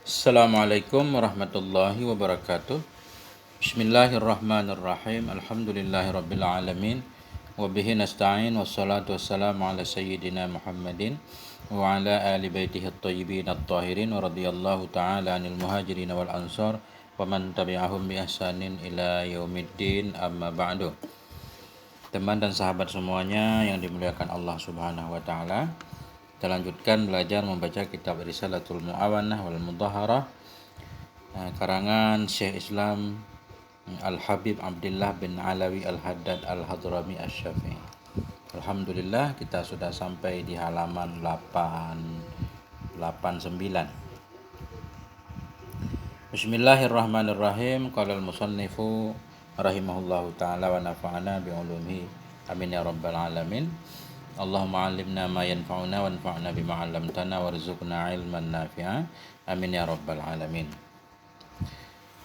Assalamualaikum warahmatullahi wabarakatuh. Bismillahirrahmanirrahim. Alhamdulillahirabbil alamin. Wa bihi nasta'in wassalatu wassalamu ala sayyidina Muhammadin wa ala ali baitihi at-thayyibin at-tahirin wa radhiyallahu ta'ala 'anil muhajirin wal ansar wa man tabi'ahum bi ihsanin ila yaumiddin, amma ba'du. Teman dan sahabat semuanya yang dimuliakan Allah Subhanahu wa taala, kita lanjutkan belajar membaca kitab Risalatul Mu'awanah wal Mudhaharah karangan Syekh Islam Al-Habib Abdullah bin Alawi Al-Haddad Al-Hadrami Asy-Syafi'i. Alhamdulillah kita sudah sampai di halaman 889. Bismillahirrahmanirrahim. Qala al-musannifu rahimahullahu ta'ala wa nafa'ana bi ulumihi amin ya rabbal alamin. Allahumma 'allimna ma yanfa'una wanfa'na bima 'allamtana warzuqna 'ilman nafi'a amin ya rabbal alamin.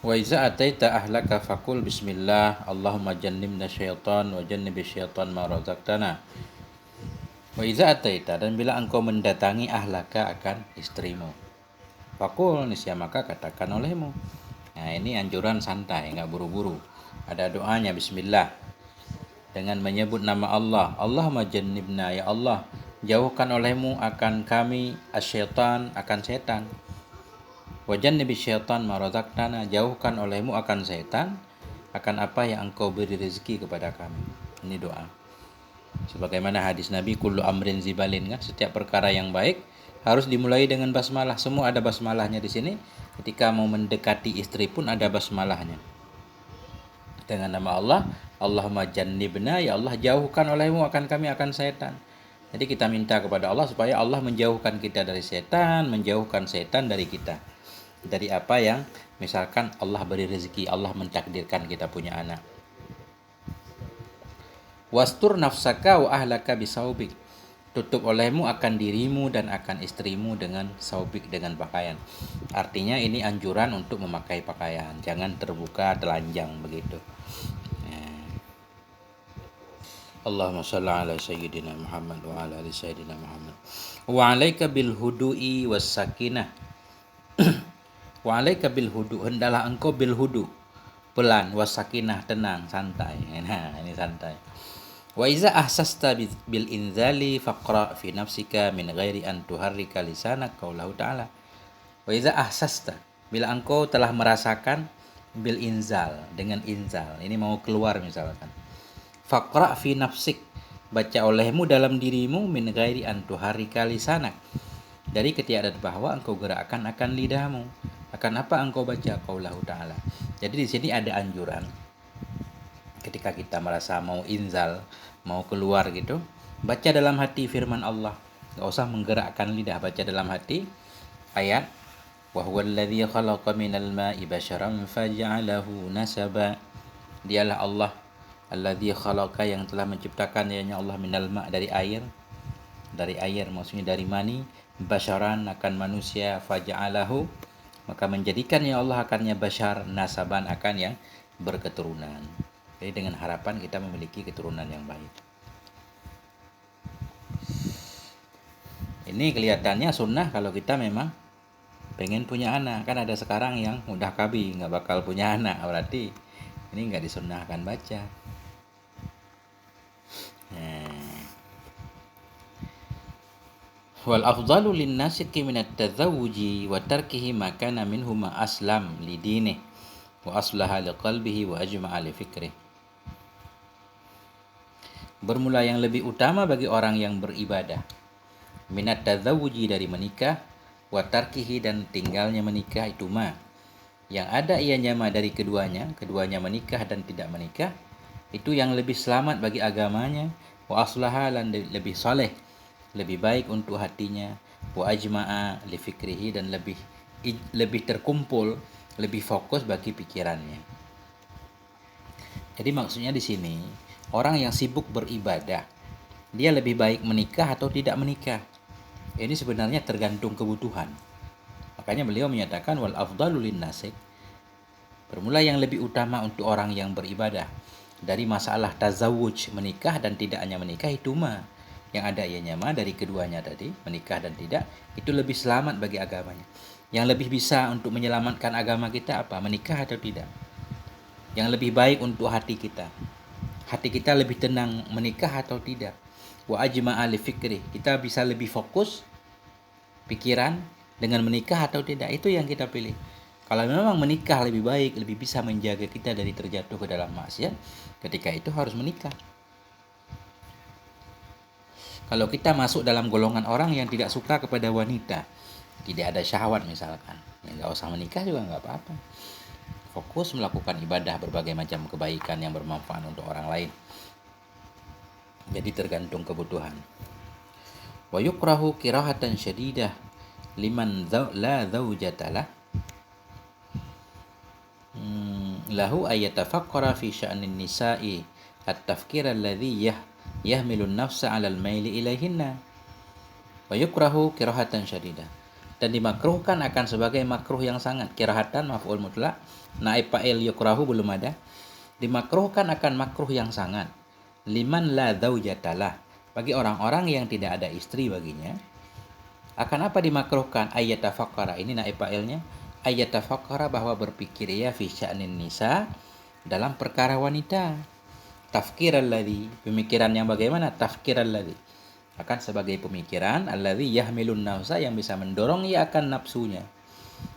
Wa iza ataita ahlaka faqul bismillah Allahumma jannibna syaitan wa jannibish syaitan ma razaqtana. Wa iza ataita, dan bila engkau mendatangi ahlaka akan istrimu, faqul, niscaya maka katakan olehmu. Nah, ini anjuran santai, enggak buru-buru. Ada doanya bismillah, dengan menyebut nama Allah. Allahumma jannibna, ya Allah, jauhkan olehmu akan kami asyaitan, akan setan. Wa jannibish syaitan ma razaqtana, jauhkan olehmu akan setan, akan apa yang engkau beri rezeki kepada kami. Ini doa. Sebagaimana hadis Nabi, kullu amrin zibalin, kan? Setiap perkara yang baik harus dimulai dengan basmalah. Semua ada basmalahnya di sini. Ketika mau mendekati istri pun ada basmalahnya. Dengan nama Allah, Allahumma jannibna, ya Allah, jauhkan olehmu akan kami akan setan. Jadi kita minta kepada Allah supaya Allah menjauhkan kita dari setan, menjauhkan setan dari kita. Dari apa yang misalkan Allah beri rezeki, Allah mentakdirkan kita punya anak. Wastur nafsaka wa ahlaka bisaubik, tutup olehmu akan dirimu dan akan istrimu dengan saubik, dengan pakaian. Artinya ini anjuran untuk memakai pakaian, jangan terbuka telanjang begitu. Allahumma shalli ala sayyidina Muhammad wa ala ali sayyidina Muhammad. Wa alaika bil hudu'i was sakinah. Wa alaika bil hudu, hendaklah engkau bil hudu, pelan, was sakinah, tenang, santai. Nah, ini santai. Wa iza ahsasta bil inzali faqra fi nafsika min ghairi an tuharrika lisanak, qaulahu ta'ala. Wa iza ahsasta, bila engkau telah merasakan, bil inzal, dengan inzal, ini mau keluar misalkan. Faqra fi nafsik, baca olehmu dalam dirimu, min ghairi an tuharrika lisanak, dari ketiadaan bahwa engkau gerakkan akan lidahmu. Akan apa engkau baca? Qaulahu ta'ala. Jadi di sini ada anjuran ketika kita merasa mau inzal, mau keluar gitu, baca dalam hati firman Allah. Enggak usah menggerakkan lidah, baca dalam hati ayat wa huwallazi khalaqa minal ma'i basyaran faja'alahu nasaba. Dialah Allah allazi khalaqa, yang telah menciptakan, yaitu Allah, minal ma', dari air. Dari air maksudnya dari mani, basyaran akan manusia, faja'alahu, maka menjadikan ya Allah akannya basyar, nasaban akan yang berketurunan. Jadi dengan harapan kita memiliki keturunan yang baik. Ini kelihatannya sunnah kalau kita memang pengen punya anak. Kan ada sekarang yang udah kabi, nggak bakal punya anak, berarti ini nggak disunnahkan baca. Wal afdalu lin nasiki minat tazawuji wa tarkihi ma kana minhuma aslam li dinih wa aslaha li qalbihi wa ajma'a li fikrih. Bermula yang lebih utama bagi orang yang beribadah, minat tazawuji, dari menikah, wa tarkihi, dan tinggalnya menikah, itu ma, yang ada ianya ma dari keduanya menikah dan tidak menikah, itu yang lebih selamat bagi agamanya, wa aslaha, dan lebih saleh, lebih baik untuk hatinya, wa ajma'a li fikrihi, dan lebih terkumpul, lebih fokus bagi pikirannya. Jadi maksudnya di sini, orang yang sibuk beribadah, dia lebih baik menikah atau tidak menikah. Ini sebenarnya tergantung kebutuhan. Makanya beliau menyatakan wal afdalu lin nasik, bermula yang lebih utama untuk orang yang beribadah dari masalah tazawuj, menikah dan tidak hanya menikah, itu mah yang ada ianya mah dari keduanya tadi, menikah dan tidak, itu lebih selamat bagi agamanya. Yang lebih bisa untuk menyelamatkan agama kita apa? Menikah atau tidak? Yang lebih baik untuk hati kita. Hati kita lebih tenang menikah atau tidak? Wa ajma'a li fikri. Kita bisa lebih fokus pikiran dengan menikah atau tidak? Itu yang kita pilih. Kalau memang menikah lebih baik, lebih bisa menjaga kita dari terjatuh ke dalam maksiat, ketika itu harus menikah. Kalau kita masuk dalam golongan orang yang tidak suka kepada wanita, tidak ada syahwat misalkan, ya nggak usah menikah juga nggak apa-apa. Fokus melakukan ibadah, berbagai macam kebaikan yang bermanfaat untuk orang lain. Jadi tergantung kebutuhan. Wa yukrahu kirahatan syadidah liman la zaujatalah lahu ayatafakkara fi sya'nin nisa'i at-tafkir alladhi yahmilun nafsa 'alal maili ilaihinna. Wa yukrahu kirahatan syadidah. Dan dimakruhkan akan sebagai makruh yang sangat. Kirahatan maf'ul mutlak, naib fa'il yukrahu belum ada. Dimakruhkan akan makruh yang sangat. Liman la zaujatalah, bagi orang-orang yang tidak ada istri baginya. Akan apa dimakruhkan? Ayatafakkara, ini naib fa'ilnya. Ayatafakkara, bahwa berpikir ya fi sya'nin nisa, dalam perkara wanita. Tafkir alladhi, pemikiran yang bagaimana? Tafkir alladhi, akan sebagai pemikiran alladhi yahmilun nafsa, yang bisa mendorong ia akan nafsunya,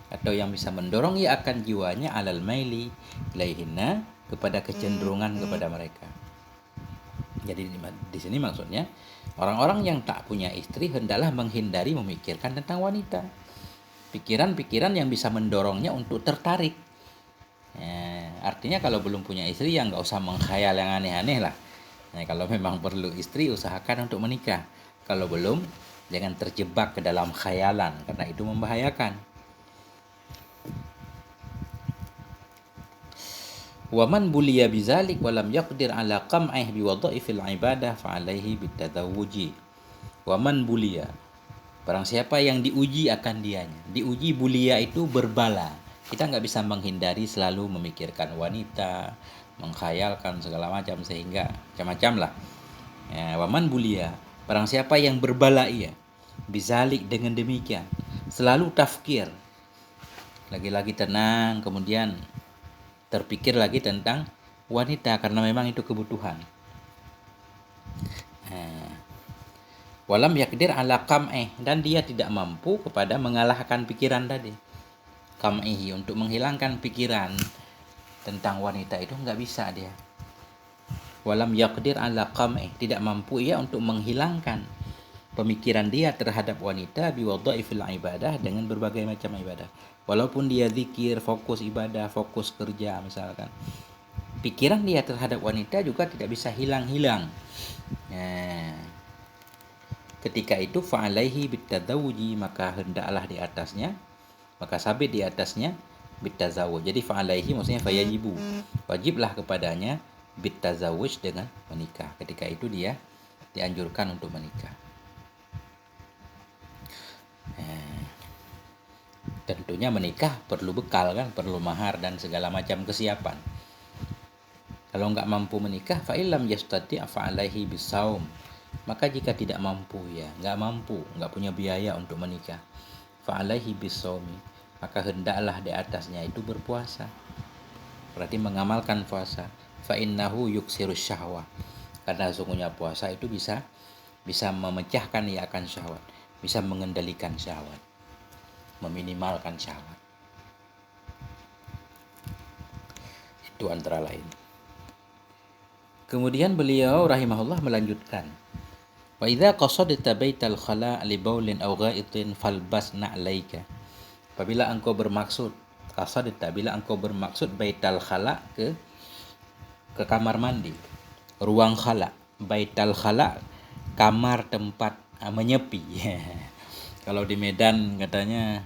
atau yang bisa mendorong ia akan jiwanya, alal maili ilaihinna, kepada kecenderungan kepada mereka. Jadi di sini maksudnya orang-orang yang tak punya istri hendaklah menghindari memikirkan tentang wanita. Pikiran-pikiran yang bisa mendorongnya untuk tertarik. Artinya kalau belum punya istri ya nggak usah mengkhayal yang aneh-aneh lah. Kalau memang perlu istri, usahakan untuk menikah. Kalau belum, jangan terjebak ke dalam khayalan, karena itu membahayakan. Waman buliya bizalik walam yaqdir ala qam'ih biwadha'ifil ibadah fa'alaihi bitadzawuji. Waman buliya, barang siapa yang diuji akan dianya. Diuji, bulia itu berbala. Kita nggak bisa menghindari selalu memikirkan wanita, mengkhayalkan segala macam, sehingga macam-macam lah. Waman bulia, barang siapa yang berbala ia, bizalik, dengan demikian, selalu tafkir, lagi-lagi tenang, kemudian terpikir lagi tentang wanita karena memang itu kebutuhan. Walam yakdir ala kam'eh, dan dia tidak mampu kepada mengalahkan pikiran tadi. Kam'ihi, untuk menghilangkan pikiran tentang wanita itu nggak bisa dia. Walam yakdir ala kam'eh, tidak mampu ia untuk menghilangkan pemikiran dia terhadap wanita biwadha'ifil ibadah, dengan berbagai macam ibadah. Walaupun dia zikir, fokus ibadah, fokus kerja misalkan, pikiran dia terhadap wanita juga tidak bisa hilang-hilang. Ketika itu fa'alaihi bitadzawuji, maka hendaklah di atasnya, maka sabit di atasnya bitazawuj. Jadi fa'alaihi maksudnya fayajibu, wajiblah kepadanya bitazawuj, dengan menikah. Ketika itu dia dianjurkan untuk menikah. Tentunya menikah perlu bekal kan, perlu mahar dan segala macam kesiapan. Kalau enggak mampu menikah, fa illam yastati' fa'alaihi bisaum, maka jika tidak mampu, ya enggak punya biaya untuk menikah, fa'alaihi bisaumi, maka hendaklah di atasnya itu berpuasa. Berarti mengamalkan puasa. Fa innahu yuksirus syahwah, karena sesungguhnya puasa itu bisa memecahkan ia akan syahwat, bisa mengendalikan syahwat, meminimalkan syahwat. Itu antara lain. Kemudian beliau rahimahullah melanjutkan, wa idza qasadta baital khala' li baulin aw gha'itin falbas na'laika. Apabila engkau bermaksud bila engkau bermaksud baital khala, ke kamar mandi, ruang khala. Baital khala, kamar tempat menyepi. Kalau di Medan katanya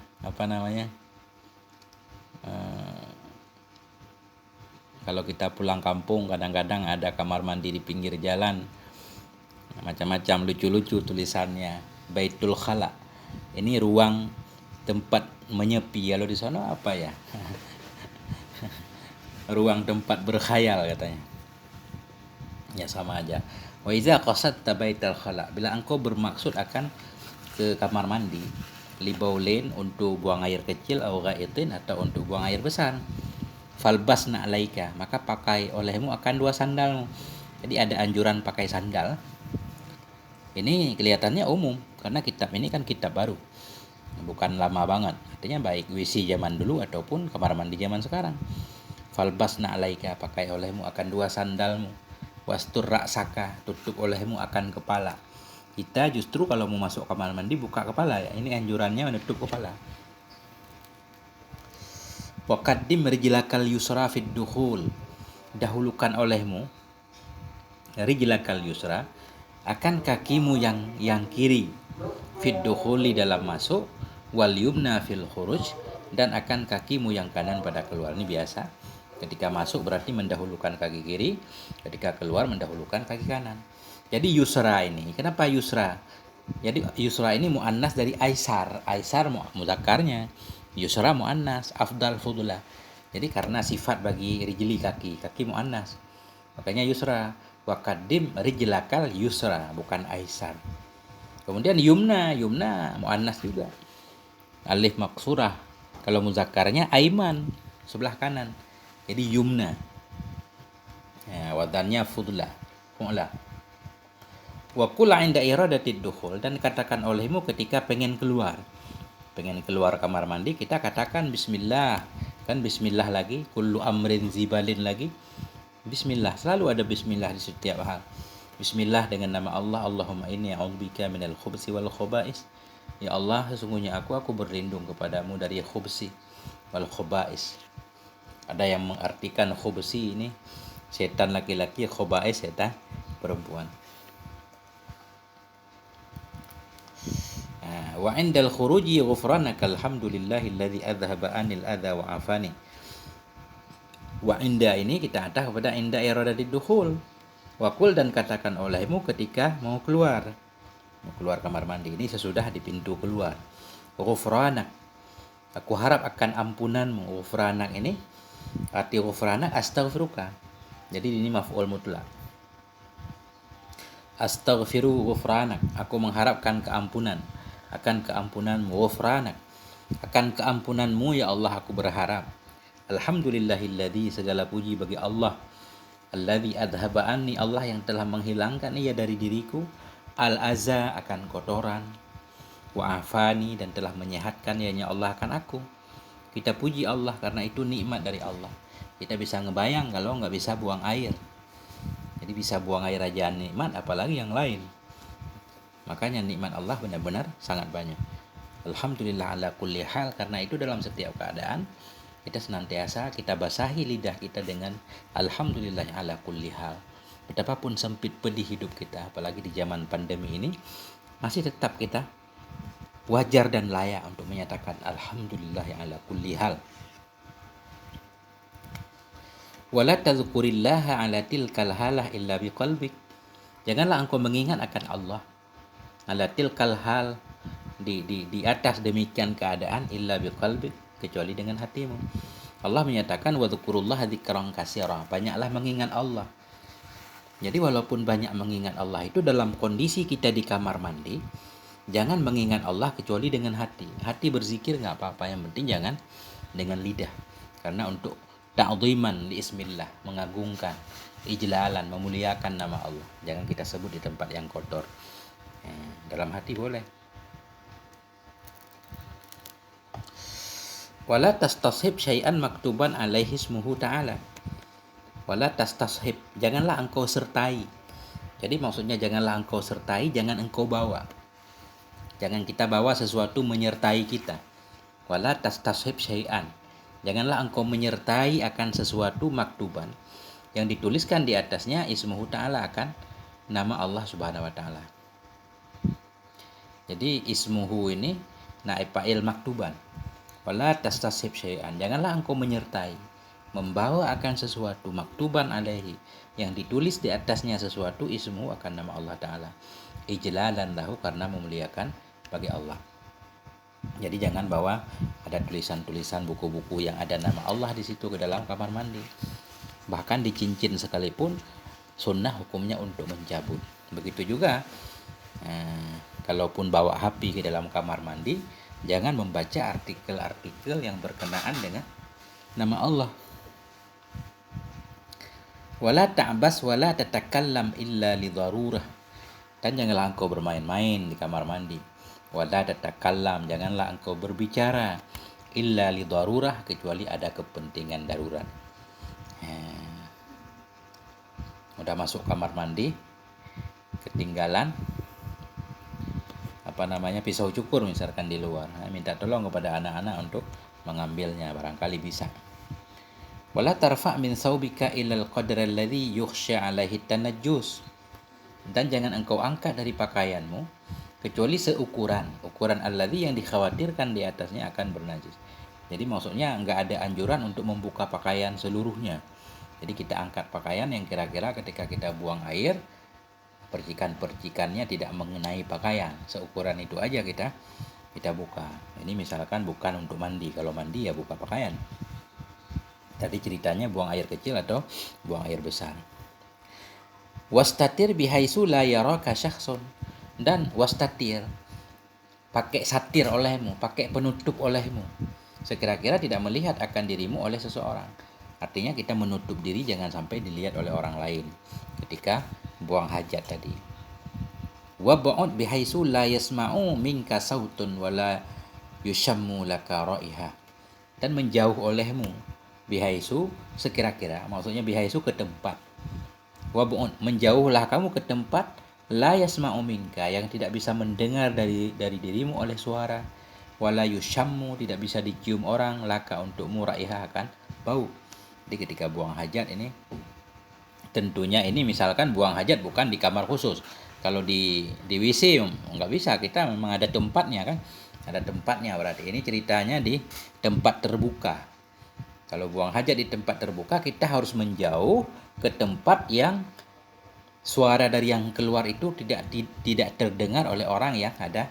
kalau kita pulang kampung kadang-kadang ada kamar mandi di pinggir jalan, macam-macam lucu-lucu tulisannya, Baitul Khala. Ini ruang tempat menyepi. Kalau di sana apa ya? Ruang tempat berkhayal katanya. Ya sama aja. Wa iza qasadta baital khala, bila engkau bermaksud akan ke kamar mandi, libaulin untuk buang air kecil, au ghaitin atau untuk buang air besar. Falbasna alaika, maka pakai olehmu akan 2 sandalmu. Jadi ada anjuran pakai sandal. Ini kelihatannya umum karena kitab ini kan kitab baru, bukan lama banget. Artinya baik WC zaman dulu ataupun kamar mandi zaman sekarang. Falbasna alaika, pakai olehmu akan 2 sandalmu. Wastur raksaka, tutup olehmu akan kepala. Kita justru kalau mau masuk kamar mandi buka kepala ya. Ini anjurannya menutup kepala. Waqaddim rijlakal yusra fid dukhul, dahulukan olehmu rijlakal yusra akan kakimu yang kiri, fid dukhuli dalam masuk, wal yumna fil khuruj, dan akan kakimu yang kanan pada keluar. Ini biasa. Ketika masuk berarti mendahulukan kaki kiri, ketika keluar mendahulukan kaki kanan. Jadi yusra ini, kenapa yusra? Jadi yusra ini muannas dari aisar, aisar mudzakarnya, yusra muannas, afdal fudula. Jadi karena sifat bagi rijli kaki muannas, makanya yusra. Waqaddim rijlakal yusra, bukan aisar. Kemudian yumna muannas juga, alif maksurah. Kalau mudzakarnya aiman, sebelah kanan. Jadi yumna. Ya, wadannya fudla, fu'la. Wa qul 'inda iradatid dukhul, dan katakan olehmu ketika pengen keluar kamar mandi, kita katakan bismillah. Kan bismillah lagi, kullu amrin zibalin lagi. Bismillah, selalu ada bismillah di setiap hal. Bismillah dengan nama Allah, Allahumma inni a'udzubika minal khubsi wal khaba'is. Ya Allah, sesungguhnya aku berlindung kepadamu dari khubsi wal khaba'is. Ada yang mengartikan khubsi ini setan laki-laki, khaba'is setan perempuan. Wa indal khuruji ghufranaka alhamdulillahilladzi adhhaba anil adza wa afani. Wa inda ini kita ada kepada inda iradatid dukhul. Wa qul, dan katakan olehmu ketika mau keluar kamar mandi, ini sesudah di pintu keluar. Ghufranak, aku harap akan ampunanmu. Ghufranak ini arti ghufranak astaghfiruka. Jadi ini maf'ul mutlak. Astaghfiru ghufranak, aku mengharapkan keampunan, akan keampunanmu. Ghufranak, akan keampunanmu ya Allah aku berharap. Alhamdulillahilladzi, segala puji bagi Allah, alladzi adhaba anni, Allah yang telah menghilangkan ia dari diriku, al-aza, akan kotoran, wa afani, dan telah menyehatkan ianya Allah akan aku. Kita puji Allah karena itu nikmat dari Allah. Kita bisa ngebayang kalau nggak bisa buang air. Jadi bisa buang air aja nikmat, apalagi yang lain. Makanya nikmat Allah benar-benar sangat banyak. Alhamdulillah ala kulli hal, karena itu dalam setiap keadaan kita senantiasa kita basahi lidah kita dengan alhamdulillah ala kulli hal. Betapapun sempit pedih hidup kita, apalagi di zaman pandemi ini, masih tetap kita wajar dan layak untuk menyatakan alhamdulillah ala kulli hal. Wala tadhkurillaha ala tilkal halah illa biqalbik, janganlah engkau mengingat akan Allah ala tilkal hal, di atas demikian keadaan, illa biqalbik, kecuali dengan hatimu. Allah menyatakan wadhkurullaha dzikran katsira, banyaklah mengingat Allah. Jadi walaupun banyak mengingat Allah itu dalam kondisi kita di kamar mandi, jangan mengingat Allah kecuali dengan hati. Hati berzikir nggak apa-apa, yang penting jangan dengan lidah. Karena untuk ta'dhiman li ismillah, mengagungkan, ijlalan, memuliakan nama Allah. Jangan kita sebut di tempat yang kotor. Dalam hati boleh. Wala tastashib syai'an maktuban alaihi ismuhu ta'ala. Wala tastashib, janganlah engkau sertai. Jadi maksudnya janganlah engkau sertai, jangan engkau bawa. Jangan kita bawa sesuatu menyertai kita. Wala tastashib syai'an, janganlah engkau menyertai akan sesuatu maktuban yang dituliskan di atasnya ismuhu ta'ala, akan nama Allah subhanahu wa ta'ala. Jadi ismuhu ini naib fa'il maktuban. Wala tastasib syai'an, janganlah engkau menyertai, membawa akan sesuatu maktuban alaihi, yang ditulis di atasnya sesuatu, ismu, akan nama Allah Ta'ala, ijlalan lahu, karena memuliakan bagi Allah. Jadi jangan bawa ada tulisan-tulisan buku-buku yang ada nama Allah di situ ke dalam kamar mandi. Bahkan di cincin sekalipun sunnah hukumnya untuk mencabut. Begitu juga kalaupun bawa HP ke dalam kamar mandi, Jangan membaca artikel-artikel yang berkenaan dengan nama Allah. Wala ta'bas wala tatakallam illa li darurah. Dan janganlah engkau bermain-main di kamar mandi. Wala tatakallam, janganlah engkau berbicara illa li darurah, kecuali ada kepentingan darurat. Udah masuk kamar mandi, ketinggalan pisau cukur misalkan di luar, minta tolong kepada anak-anak untuk mengambilnya, barangkali bisa. Wala tarfa' min thawbika ilal qadra alladhi yukhsha alaihi tanajjus. Dan jangan engkau angkat dari pakaianmu kecuali ukuran alladhi yang dikhawatirkan di atasnya akan bernajis. Jadi maksudnya enggak ada anjuran untuk membuka pakaian seluruhnya. Jadi kita angkat pakaian yang kira-kira ketika kita buang air, percikan-percikannya tidak mengenai pakaian, seukuran itu aja kita buka. Ini misalkan bukan untuk mandi, kalau mandi ya buka pakaian. Tadi ceritanya buang air kecil atau buang air besar. Wastatir bihaisu la yaraka syakhsun. Dan wastatir, pakai satir olehmu, pakai penutup olehmu, sekira-kira tidak melihat akan dirimu oleh seseorang. Artinya kita menutup diri jangan sampai dilihat oleh orang lain ketika buang hajat tadi. Wa ba'ud bihaisu la yasma'u minka sautun wala yushammu laka ra'iha. Dan menjauh olehmu bihaisu sekira-kira, maksudnya bihaisu ke tempat. Wa ba'ud, menjauhlah kamu ke tempat la yasma'u minka, yang tidak bisa mendengar dari dirimu oleh suara, wala yushammu, tidak bisa dicium orang, laka untukmu, ra'iha akan bau. Jadi ketika buang hajat ini, tentunya ini misalkan buang hajat bukan di kamar khusus. Kalau di WC nggak bisa, kita memang ada tempatnya kan. Ada tempatnya, berarti ini ceritanya di tempat terbuka. Kalau buang hajat di tempat terbuka, kita harus menjauh ke tempat yang suara dari yang keluar itu tidak terdengar oleh orang yang ada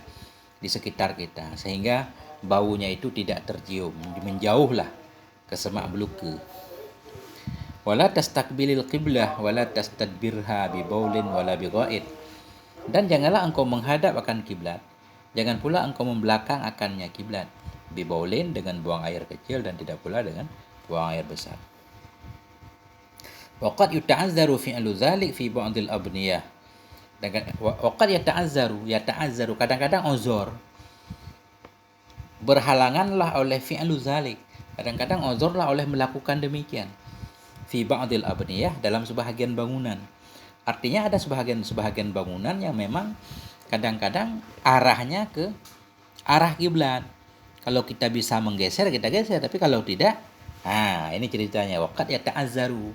di sekitar kita, sehingga baunya itu tidak tercium. Menjauhlah ke semak belukar. Wala tastakbilil qiblah wala tastadbirha bi baulin wala bi ghaid. Dan janganlah engkau menghadap akan kiblat, jangan pula engkau membelakang akannya kiblat, bi baulin dengan buang air kecil dan tidak pula dengan buang air besar. Waqad yata'azzaru fi'lu dzalik fi ba'dil abniyah. Dan waqad yata'azzaru kadang-kadang uzur, berhalanganlah oleh fi'lu dzalik, kadang-kadang uzurlah oleh melakukan demikian. Fi ba'dil abniyah, dalam sebahagian bangunan. Artinya ada sebahagian bangunan yang memang kadang-kadang arahnya ke arah kiblat. Kalau kita bisa menggeser, kita geser, tapi kalau tidak, ini ceritanya. Waqad yata'azzaru,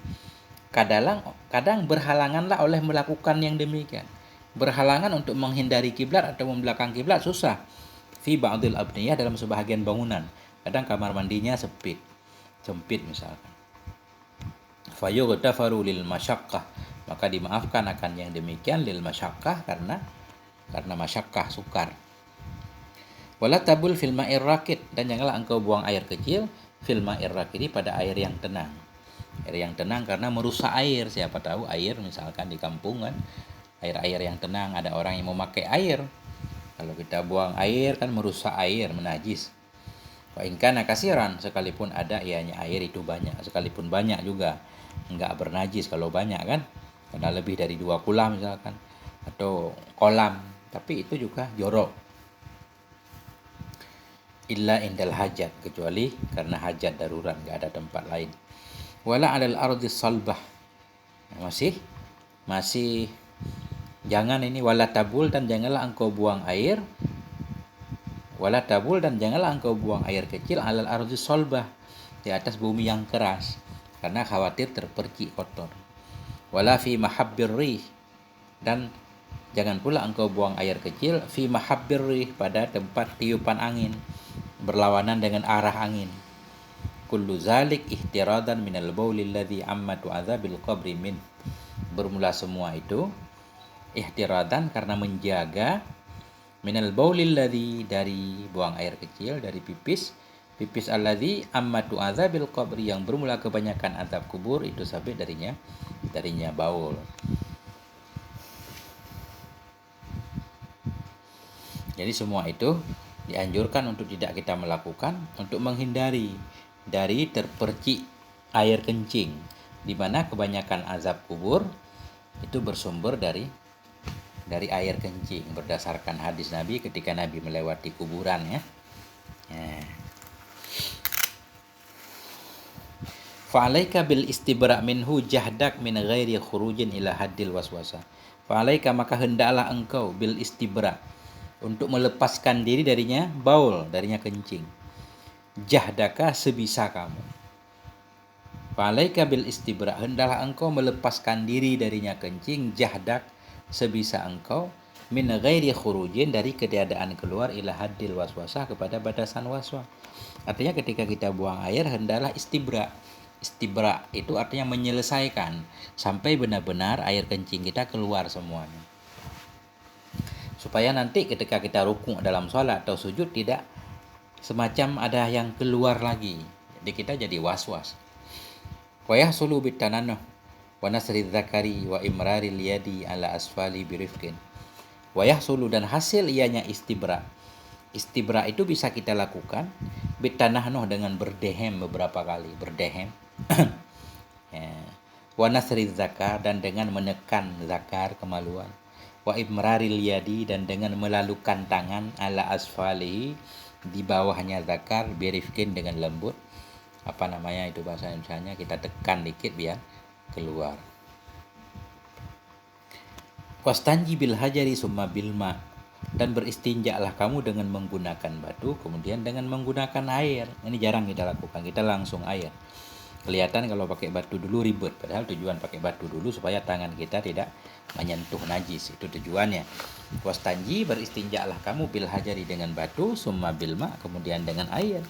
kadang berhalanganlah oleh melakukan yang demikian. Berhalangan untuk menghindari kiblat atau membelakang kiblat susah. Fi ba'dil abniyah, dalam sebahagian bangunan. Kadang kamar mandinya sempit misalkan. Fayughtafaru lil masyaqqah, maka dimaafkan akan yang demikian lil masyaqqah karena masyaqqah, sukar. Wala tabul fil ma'ir rakid, dan janganlah engkau buang air kecil fil ma'ir rakid, pada air yang tenang. Air yang tenang karena merusak air. Siapa tahu air misalkan di kampung kan, air yang tenang, ada orang yang memakai air. Kalau kita buang air kan merusak air, menajis. Wa in kana kasiran, sekalipun ada ianya air itu banyak, sekalipun banyak juga enggak bernajis kalau banyak kan, karena lebih dari 2 kolam misalkan atau kolam, tapi itu juga jorok. Illa indal hajat, kecuali karena hajat darurat, enggak ada tempat lain. Wala 'alal ardi salbah, masih jangan ini wala tabul, dan janganlah engkau buang air. Wala tabul, dan janganlah engkau buang air kecil alal ardi salbah, di atas bumi yang keras, karena khawatir terpercik kotor. Wala fi mahabbir rih, dan jangan pula engkau buang air kecil fi mahabbir rih, pada tempat tiupan angin, berlawanan dengan arah angin. Kullu zalik ihtiradan minal bauli alladhi amma tu'adzabil qabri min. Bermula semua itu ihtiradan, karena menjaga minal bauli alladhi, dari buang air kecil, dari pipis alladhi amma tu'adzabil qabri, yang bermula kebanyakan azab kubur, itu sabit darinya baul. Jadi semua itu Dianjurkan untuk tidak kita melakukan untuk menghindari dari terpercik air kencing, di mana kebanyakan azab kubur itu bersumber dari air kencing berdasarkan hadis Nabi ketika Nabi melewati kuburan ya. Fa'alaika bil istibra' minhu jahdak min ghairi khurujin ila haddil waswasa. Fa'alaika maka hendaklah engkau bil istibra' untuk melepaskan diri darinya baul, darinya kencing. Jahdaka sebisa kamu. Fa'alaika bil istibra' hendaklah engkau melepaskan diri darinya kencing jahdak sebisa engkau min ghairi khurujin dari ketiadaan keluar ila haddil waswasa kepada batasan waswas. Artinya ketika kita buang air hendaklah istibra'. Istibra itu artinya menyelesaikan sampai benar-benar air kencing kita keluar semuanya. Supaya nanti ketika kita rukuk dalam sholat atau sujud tidak semacam ada yang keluar lagi. Jadi kita jadi was-was. Wa yahsulu bitanannuh wa nasri dzakari wa imraril yadi ala asfali birifqin. Wa yahsulu dan hasil ianya istibra. Istibra itu bisa kita lakukan bitanahnuh dengan berdehem beberapa kali, berdehem. Ya. Wa nasri zakar dan dengan menekan zakar kemaluan. Wa imraril yadi dan dengan melalukan tangan ala asfali di bawahnya zakar birifkin dengan lembut. Apa namanya itu bahasa Indonesianya, kita tekan dikit biar keluar. Wastanji bil hajari summa bil ma, dan beristinjaklah kamu dengan menggunakan batu kemudian dengan menggunakan air. Ini jarang kita lakukan, kita langsung air. Kelihatan kalau pakai batu dulu ribet, padahal tujuan pakai batu dulu supaya tangan kita tidak menyentuh najis, itu tujuannya. Wastanji beristinjaklah kamu bil hajari dengan batu, summa bil ma kemudian dengan air.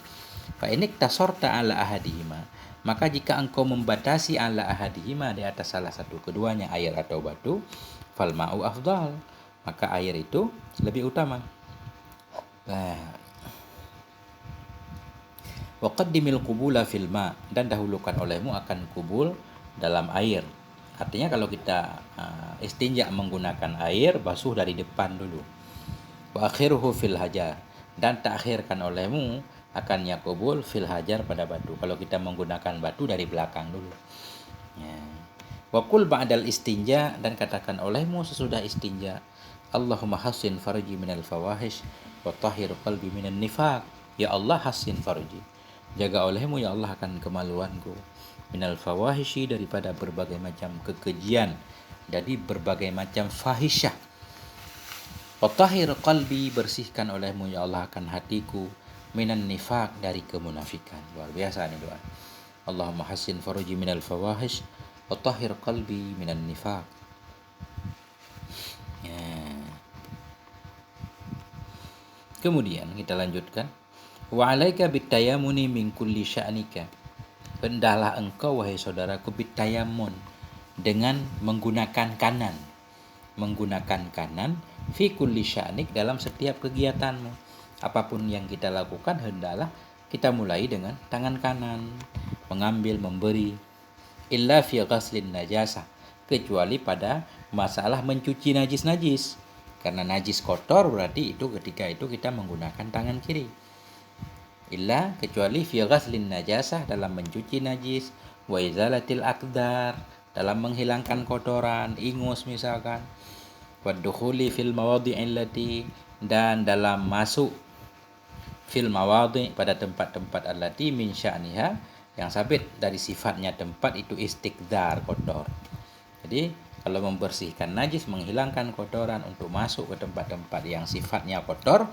Fa inik tasorta ala ahadihima, maka jika engkau membatasi ala ahadihima di atas salah satu keduanya, air atau batu, fal ma'u afdal, maka air itu lebih utama. Waqaddimil qubula fil ma, dan dahulukan olehmu akan kubul dalam air. Artinya kalau kita istinja menggunakan air, basuh dari depan dulu. Wa akhiruhu fil hajar, dan takhirkan olehmu akan yakubul fil hajar pada batu. Kalau kita menggunakan batu dari belakang dulu. Ya. Wa qul ba'dal istinja, dan katakan olehmu sesudah istinja, Allahumma hassin farji minal fawahish wa tahhir qalbi minan nifaq. Ya Allah, hassin farji, jaga olehmu ya Allah akan kemaluanku, minal fawahishi daripada berbagai macam kekejian, dari berbagai macam fahisyah. Wa tahhir qalbi, bersihkan olehmu ya Allah akan hatiku, minan nifaq dari kemunafikan. Luar biasa ini doa. Allahumma hassin farji minal fawahish wa tahhir qalbi minan nifaq. Ya. Kemudian kita lanjutkan. Wa alaika bitayamuni min kulli sya'nika. Hendaklah engkau wahai saudaraku bitayamun, dengan menggunakan kanan. Menggunakan kanan fi kulli sya'nik, dalam setiap kegiatanmu. Apapun yang kita lakukan hendaklah kita mulai dengan tangan kanan, mengambil, memberi. Illa fi ghaslin najasah, kecuali pada masalah mencuci najis-najis. Karena najis kotor berarti itu ketika itu kita menggunakan tangan kiri. Illa kecuali fi ghaslin najasah, dalam mencuci najis, wa izalatil aqdar, dalam menghilangkan kotoran, ingus misalkan, wa dukhuli fil mawadhi'il lati, dan dalam masuk fil mawadhi' pada tempat-tempat allati min sya'niha, yang sabit dari sifatnya tempat itu istiqdar, kotor. Jadi kalau membersihkan najis, menghilangkan kotoran untuk masuk ke tempat-tempat yang sifatnya kotor,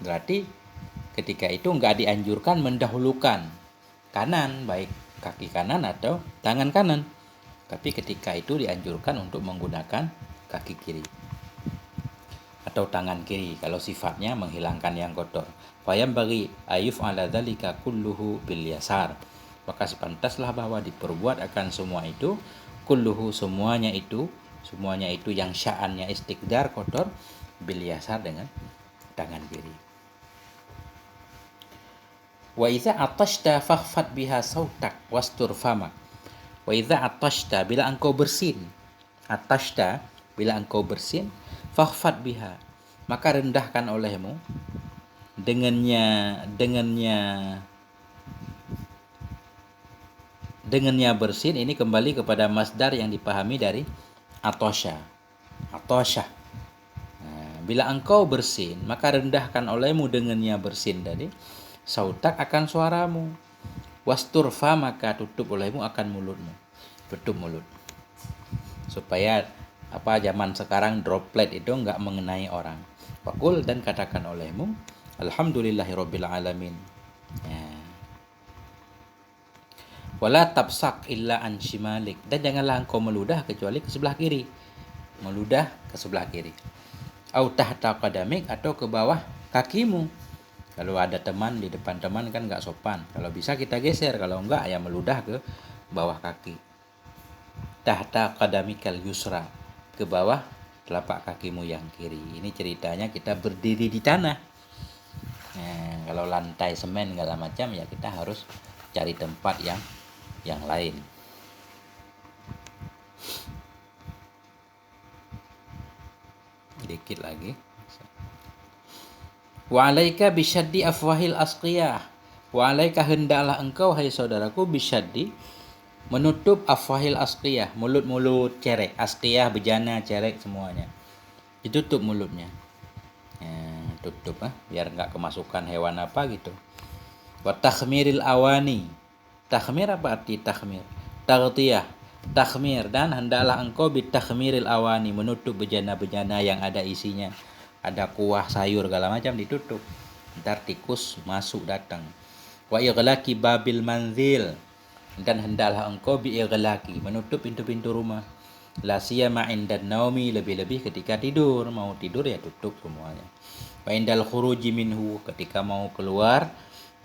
berarti ketika itu enggak dianjurkan mendahulukan kanan, baik kaki kanan atau tangan kanan. Tapi ketika itu dianjurkan untuk menggunakan kaki kiri atau tangan kiri kalau sifatnya menghilangkan yang kotor. Fayam bagi ayuf ala dzalika kulluhu bil yasar. Maka sepantaslah bahwa diperbuat akan semua itu, kulluhu semuanya itu yang sya'annya istiqdar kotor, bil yasar dengan tangan kiri. Wa idza atashta fakhfat biha sautak wastur famak. Wa idza atashta, bila engkau bersin. Atashta, bila engkau bersin, fakhfat biha, maka rendahkan olehmu dengannya bersin, ini kembali kepada masdar yang dipahami dari atosha. Bila engkau bersin, maka rendahkan olehmu dengannya bersin tadi sautak akan suaramu. Wasturfa, maka tutup olehmu akan mulutmu. Tutup mulut. Supaya zaman sekarang droplet itu enggak mengenai orang. Fakul, dan katakan olehmu alhamdulillahirabbil alamin. Wala tabsak illa an shimalik, dan janganlah engkau meludah kecuali ke sebelah kiri. Meludah ke sebelah kiri. Au tahta qadamik, atau ke bawah kakimu. Kalau ada teman di depan teman kan enggak sopan. Kalau bisa kita geser, kalau enggak ya meludah ke bawah kaki. Tahta qadamikal yusra, ke bawah telapak kakimu yang kiri. Ini ceritanya kita berdiri di tanah. Kalau lantai semen segala macam ya kita harus cari tempat yang lain. Dikit lagi. Wa alaika bisyaddi afwahil asqiyah. Wa alaika, hendaklah engkau hai saudaraku, bisyaddi, menutup afwahil asqiyah, mulut-mulut cerek. Asqiyah bejana, cerek semuanya. Ditutup mulutnya. Tutup biar enggak kemasukan hewan apa gitu. Wa takhmiril awani. Takhmir, apa arti takhmir? Taghtiyah, takhmir, dan hendaklah engkau bitakhmiril awani, menutup bejana-bejana yang ada isinya. Ada kuah sayur segala macam ditutup. Ntar tikus masuk datang. Wa ighlaqi babil manzil, dan hendaklah engkau biighlaqi, menutup pintu-pintu rumah. La siyama indan naumi, lebih-lebih ketika tidur. Mau tidur ya tutup semuanya. Wa indal khuruji minhu, ketika mau keluar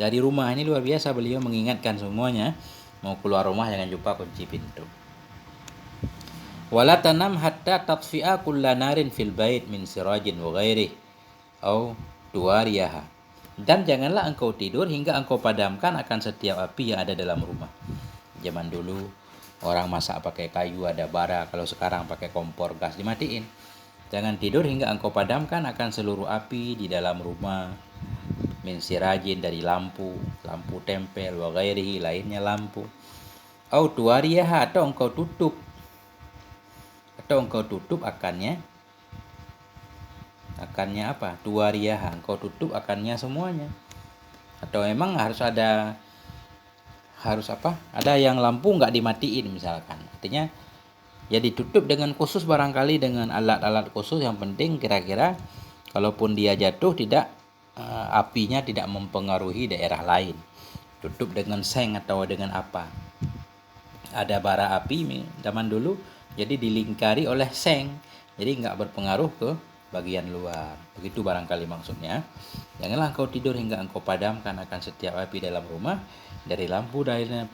dari rumah. Ini luar biasa, beliau mengingatkan semuanya. Mau keluar rumah jangan lupa kunci pintu. Wala tanam hatta tatfi'a kulla narin fil bait min sirajin wa ghairihi au duwariyaha, dan janganlah engkau tidur hingga engkau padamkan akan setiap api yang ada dalam rumah. Zaman dulu orang masak pakai kayu, ada bara. Kalau sekarang pakai kompor gas, dimatiin. Jangan tidur hingga engkau padamkan akan seluruh api di dalam rumah. Min sirajin, dari lampu tempel, wa ghairihi, lainnya lampu. Au duwariyaha, atau engkau tutup akannya apa? Duwariyaha, engkau tutup akannya semuanya. Atau memang harus ada yang lampu enggak dimatiin misalkan. Artinya ya ditutup dengan khusus, barangkali dengan alat-alat khusus. Yang penting kira-kira kalaupun dia jatuh apinya tidak mempengaruhi daerah lain. Tutup dengan seng atau dengan apa. Ada bara api zaman dulu, jadi dilingkari oleh seng, jadi enggak berpengaruh ke bagian luar. Begitu barangkali maksudnya. Janganlah engkau tidur hingga engkau padamkan akan setiap api dalam rumah, dari lampu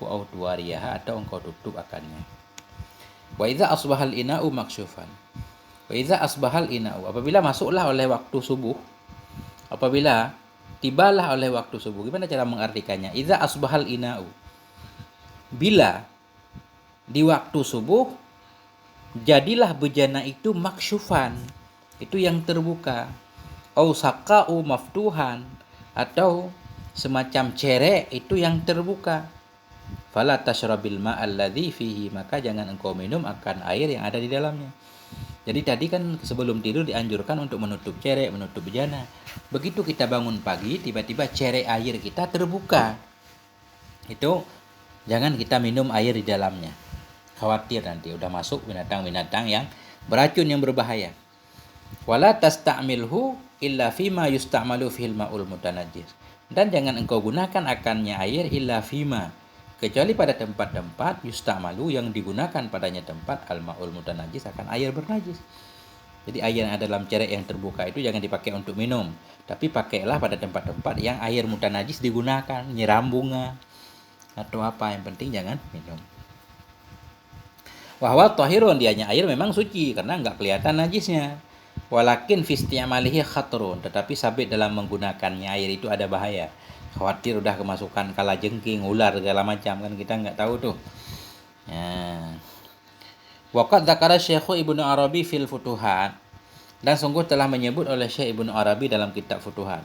au duwariyaha, atau engkau tutup akannya. Wa idza asbahal ina'u maksyufan. Wa idza asbahal ina'u, apabila masuklah oleh waktu subuh, apabila tibalah oleh waktu subuh. Gimana cara mengartikannya? Idza asbahal ina'u, bila di waktu subuh jadilah bejana itu maksyufan, itu yang terbuka. Au saqa'u maftuhan, atau semacam cerek itu yang terbuka. Fala tashrabil ma'al ladzi fihi, maka jangan engkau minum akan air yang ada di dalamnya. Jadi tadi kan sebelum tidur dianjurkan untuk menutup cerek, menutup bejana. Begitu kita bangun pagi, tiba-tiba cerek air kita terbuka, itu jangan kita minum air di dalamnya. Khawatir nanti udah masuk binatang-binatang yang beracun, yang berbahaya. Wala tasta'milhu illa fima yusta'malu fil ma'ul mutanajjis, dan jangan engkau gunakan akannya air illa fima, kecuali pada tempat-tempat yusta'malu, yang digunakan padanya tempat al-ma'ul mutanajjis, akan air bernajis. Jadi air yang ada dalam cerek yang terbuka itu jangan dipakai untuk minum, tapi pakailah pada tempat-tempat yang air mutanajis digunakan, nyiram bunga atau apa, yang penting jangan minum. Wahwa tahirun, dianya air memang suci karena enggak kelihatan najisnya. Walakin fi isti'malihi khatrun, tetapi sabit dalam menggunakannya air itu ada bahaya. Khawatir udah kemasukan kalajengking, ular segala macam, kan kita enggak tahu tuh. Waqad dzakara Syekh Ibnu Arabi fil Futuhat, dan sungguh telah menyebut oleh Syekh Ibnu Arabi dalam kitab Futuhat.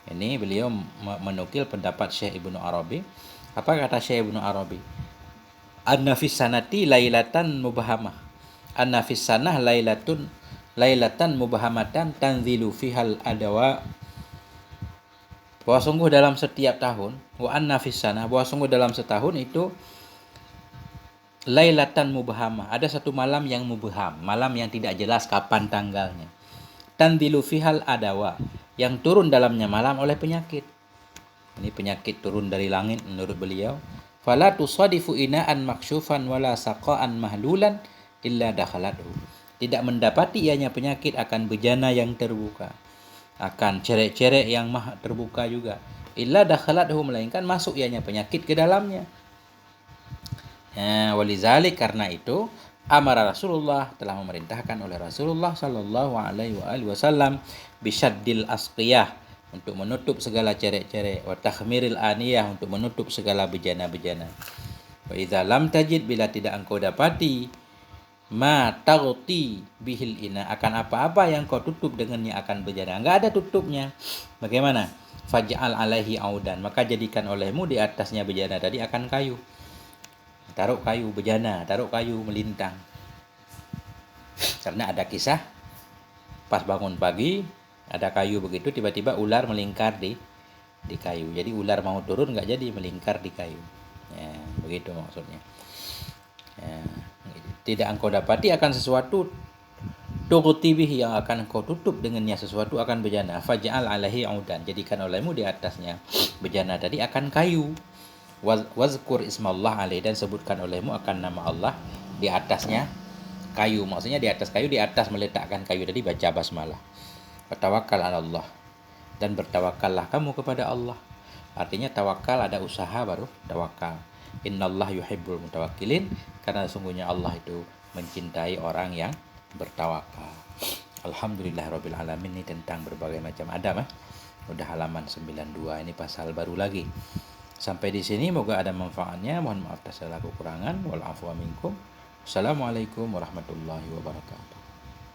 Ini beliau menukil pendapat Syekh Ibnu Arabi. Apa kata Syekh Ibnu Arabi? An-nafis sanati lailatan mubahamah. An-nafis sanah lailatan mubahamatan tanzilu fihal adawa. Bahwa sungguh dalam setiap tahun, wa an-nafis sanah, bahwa sungguh dalam setahun itu lailatan mubahamah. Ada satu malam yang mubham, malam yang tidak jelas kapan tanggalnya. Tanzilu fihal adawa, yang turun dalamnya malam oleh penyakit. Ini penyakit turun dari langit menurut beliau. Fala tusadifu inaan maksyufan wala saqaan mahlulan illa dakhalathu. Tidak mendapati ianya penyakit akan bejana yang terbuka, akan cerek-cerek yang terbuka juga. Illa dakhalathu, melainkan masuk ianya penyakit ke dalamnya. Walizalik, karena itu amara Rasulullah, telah memerintahkan oleh Rasulullah sallallahu alaihi wasallam bisyaddil asqiyah, untuk menutup segala cerek-cerek, wa takhmiril aniyah, untuk menutup segala bejana-bejana. Wa idza lam tajid, bila tidak engkau dapati, ma taghti bihil ina, akan apa-apa yang kau tutup dengannya akan bejana, enggak ada tutupnya, bagaimana? Faj'al alaihi audan, maka jadikan olehmu di atasnya bejana tadi akan kayu. Taruh kayu bejana, taruh kayu melintang. Karena ada kisah pas bangun pagi ada kayu begitu, tiba-tiba ular melingkar di kayu. Jadi ular mau turun nggak jadi, melingkar di kayu. Ya, begitu maksudnya. Ya, tidak engkau dapati akan sesuatu tughti yang akan engkau tutup dengannya sesuatu akan bejana. Faj'al alaihi audan, jadikan olehmu di atasnya bejana tadi akan kayu. Wazkur ismallah alaih, dan sebutkan olehmu akan nama Allah di atasnya kayu. Maksudnya di atas kayu, di atas meletakkan kayu tadi baca basmalah. Tawakkal ala Allah, dan bertawakallah kamu kepada Allah. Artinya tawakal ada usaha baru tawakal. Innallah yuhibbul mutawakkilin, karena sesungguhnya Allah itu mencintai orang yang bertawakal. Alhamdulillahirabbil alamin. Ini tentang berbagai macam adab. Udah halaman 92, ini pasal baru lagi. Sampai di sini moga ada manfaatnya. Mohon maaf atas segala kekurangan. Wal afwa minkum. Assalamualaikum warahmatullahi wabarakatuh.